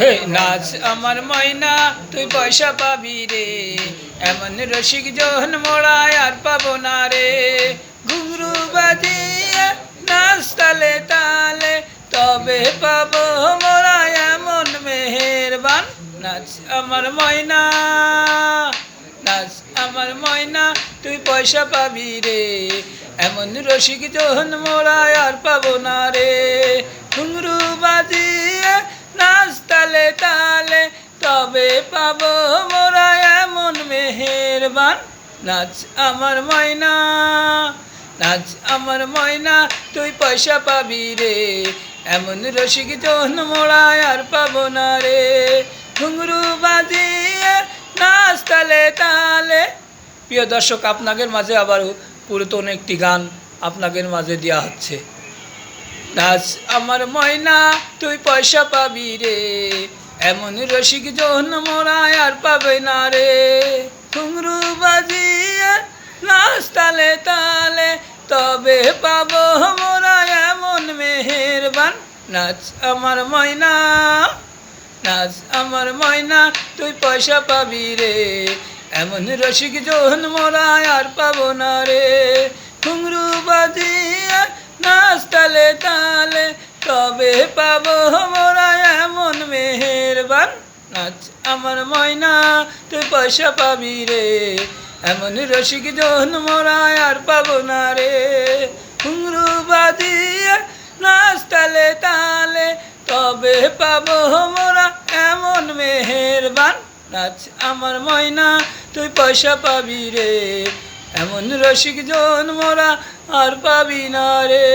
হে নাচ আমার ময়না তুই পয়সা পাবি রে, এমন রসিক জন মোড়ায় আর পাবো না রে। ঘুঙরু বাজিয়ে নাচ তালে তালে, তবে পাবো মোরা এমন মেহেরবান। নাচ আমার ময়না, নাচ আমার ময়না তুই পয়সা পাবি রে, এমন রসিক জন মোড়ায় আর পাবো না রে। ঘুঙরু বাজিয়ে নাচ তালে তালে, তবে পাবো মোরা এমন মেহেরবান। নাচ আমার ময়না, নাচ আমার ময়না তুই পয়সা পাবি রে, এমন রসিক জন মোড়ায় আর পাবো না রে। ঘুঙরু বাজিয়ে নাচ তালে তালে। প্রিয় দর্শক, আপনাদের মাঝে আবারও পুরাতন একটি গান আপনাদের মাঝে দেওয়া হচ্ছে। নাচ আমার ময়না তুই পয়সা পাবি রে, এমন রসিক জন মোড়ায় আর পাবে না রে। ঘুঙরু বাজিয়ে নাচ তালে তালে, তবে পাবো মোরা এমন মেহেরবান। নাচ আমার ময়না, নাচ আমার ময়না তুই পয়সা পাবি রে, এমন রসিক জন মোড়ায় আর পাবো না রে। ঘুঙরু বাজিয়ে নাচ তালে তালে, তবে পাবো মোরা এমন মেহেরবান। নাচ আমার ময়না তুই পয়সা পাবি রে, এমন রসিক জন মোড়ায় আর পাবো না রে। ঘুঙরু বাজিয়ে নাচ তালে তালে, তবে পাবো মোরা এমন মেহেরবান। নাচ আমার ময়না তুই পয়সা পাবি রে, এমন রসিক জন মোরা আর পাবি না রে।